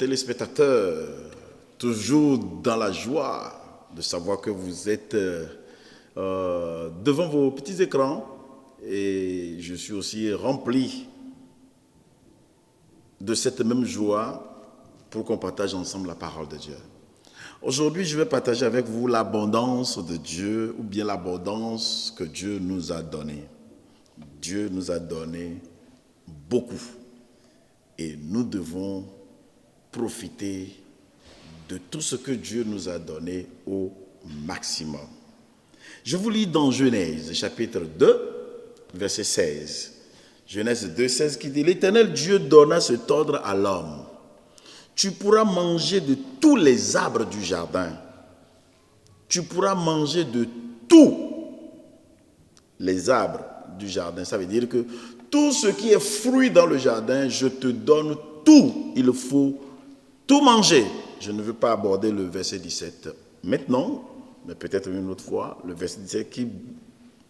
téléspectateurs, toujours dans la joie de savoir que vous êtes devant vos petits écrans, et je suis aussi rempli de cette même joie pour qu'on partage ensemble la parole de Dieu. Aujourd'hui, je vais partager avec vous l'abondance de Dieu, ou bien l'abondance que Dieu nous a donnée. Dieu nous a donné beaucoup. Et nous devons profiter de tout ce que Dieu nous a donné au maximum. Je vous lis dans Genèse, chapitre 2, verset 16. Genèse 2, 16 qui dit « L'Éternel Dieu donna cet ordre à l'homme. Tu pourras manger de tous les arbres du jardin. Tu pourras manger de tous les arbres du jardin. » Ça veut dire que tout ce qui est fruit dans le jardin, je te donne tout. Il faut tout manger. Je ne veux pas aborder le verset 17 maintenant, mais peut-être une autre fois, le verset 17 qui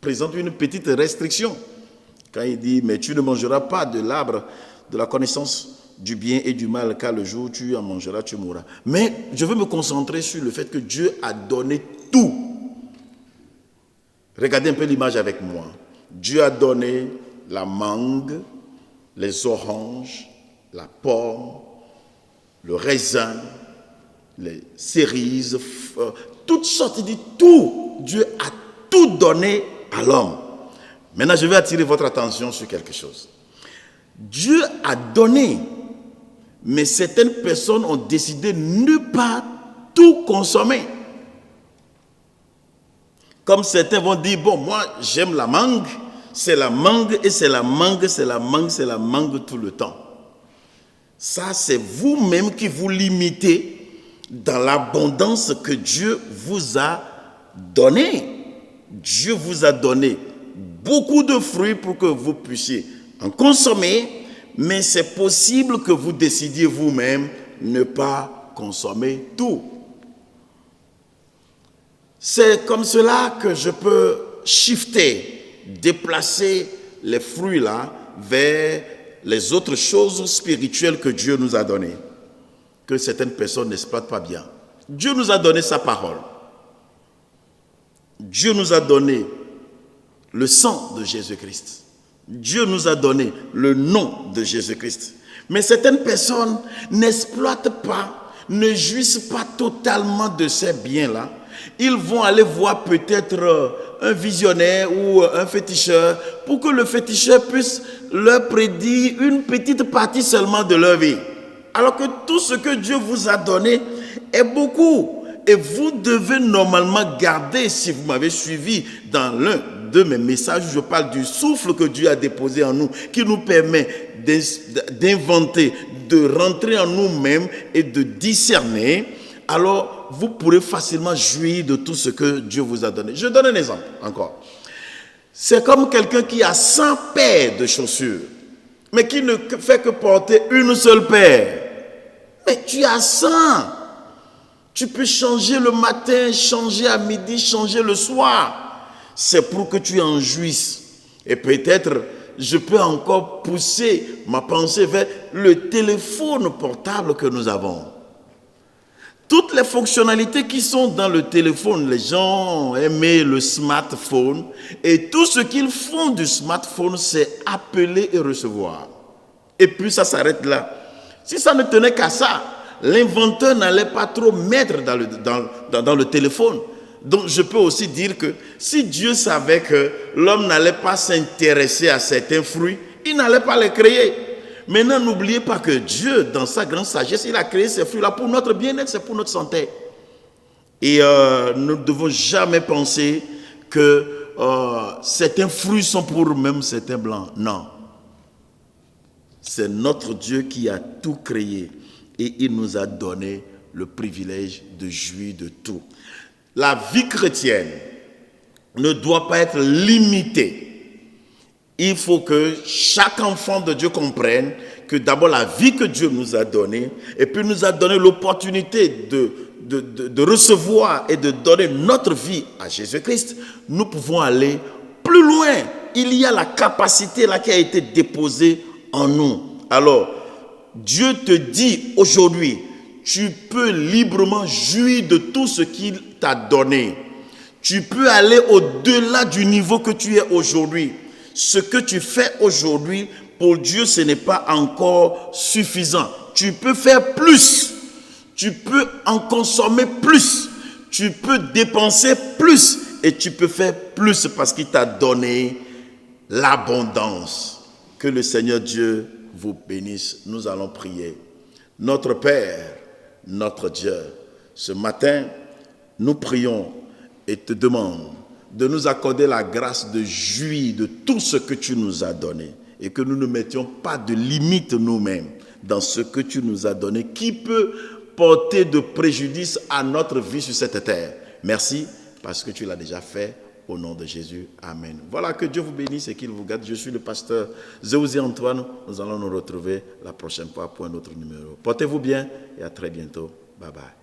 présente une petite restriction. Quand il dit « Mais tu ne mangeras pas de l'arbre de la connaissance du bien et du mal, car le jour où tu en mangeras, tu mourras. » Mais je veux me concentrer sur le fait que Dieu a donné tout. Regardez un peu l'image avec moi. Dieu a donné la mangue, les oranges, la pomme, le raisin, les cerises, toutes sortes, il dit tout. Dieu a tout donné à l'homme. Maintenant, je vais attirer votre attention sur quelque chose. Dieu a donné, mais certaines personnes ont décidé de ne pas tout consommer. Comme certains vont dire, bon, moi, j'aime la mangue, c'est la mangue, et c'est la mangue, c'est la mangue, c'est la mangue tout le temps. Ça, c'est vous-même qui vous limitez dans l'abondance que Dieu vous a donnée. Dieu vous a donné beaucoup de fruits pour que vous puissiez en consommer, mais c'est possible que vous décidiez vous-même ne pas consommer tout. C'est comme cela que je peux shifter, déplacer les fruits là vers les autres choses spirituelles que Dieu nous a données, que certaines personnes n'exploitent pas bien. Dieu nous a donné sa parole. Dieu nous a donné le sang de Jésus-Christ. Dieu nous a donné le nom de Jésus-Christ. Mais certaines personnes n'exploitent pas, ne jouissent pas totalement de ces biens-là. Ils vont aller voir peut-être un visionnaire ou un féticheur pour que le féticheur puisse leur prédire une petite partie seulement de leur vie. Alors que tout ce que Dieu vous a donné est beaucoup. Et vous devez normalement garder, si vous m'avez suivi dans l'un de mes messages, je parle du souffle que Dieu a déposé en nous, qui nous permet d'inventer, de rentrer en nous-mêmes et de discerner. Alors, vous pourrez facilement jouir de tout ce que Dieu vous a donné. Je donne un exemple encore. C'est comme quelqu'un qui a 100 paires de chaussures, mais qui ne fait que porter une seule paire. Mais tu as 100. Tu peux changer le matin, changer à midi, changer le soir. C'est pour que tu en jouisses. Et peut-être, je peux encore pousser ma pensée vers le téléphone portable que nous avons. Toutes les fonctionnalités qui sont dans le téléphone, les gens ont aimé le smartphone. Et tout ce qu'ils font du smartphone, c'est appeler et recevoir. Et puis ça s'arrête là. Si ça ne tenait qu'à ça, l'inventeur n'allait pas trop mettre dans le téléphone. Donc je peux aussi dire que si Dieu savait que l'homme n'allait pas s'intéresser à certains fruits, il n'allait pas les créer. Maintenant, n'oubliez pas que Dieu, dans sa grande sagesse, il a créé ces fruits-là pour notre bien-être, c'est pour notre santé. Et nous ne devons jamais penser que certains fruits sont pour même certains blancs. Non. C'est notre Dieu qui a tout créé. Et il nous a donné le privilège de jouir de tout. La vie chrétienne ne doit pas être limitée. Il faut que chaque enfant de Dieu comprenne que d'abord la vie que Dieu nous a donnée, et puis nous a donné l'opportunité de recevoir et de donner notre vie à Jésus-Christ, nous pouvons aller plus loin. Il y a la capacité là qui a été déposée en nous. Alors, Dieu te dit aujourd'hui, tu peux librement jouir de tout ce qu'il t'a donné. Tu peux aller au-delà du niveau que tu es aujourd'hui. Ce que tu fais aujourd'hui, pour Dieu, ce n'est pas encore suffisant. Tu peux faire plus. Tu peux en consommer plus. Tu peux dépenser plus. Et tu peux faire plus parce qu'il t'a donné l'abondance. Que le Seigneur Dieu vous bénisse. Nous allons prier. Notre Père, notre Dieu, ce matin, nous prions et te demandons de nous accorder la grâce de jouir de tout ce que tu nous as donné et que nous ne mettions pas de limite nous-mêmes dans ce que tu nous as donné qui peut porter de préjudice à notre vie sur cette terre. Merci parce que tu l'as déjà fait. Au nom de Jésus, Amen. Voilà, que Dieu vous bénisse et qu'il vous garde. Je suis le pasteur Zéouzé Antoine. Nous allons nous retrouver la prochaine fois pour un autre numéro. Portez-vous bien et à très bientôt. Bye bye.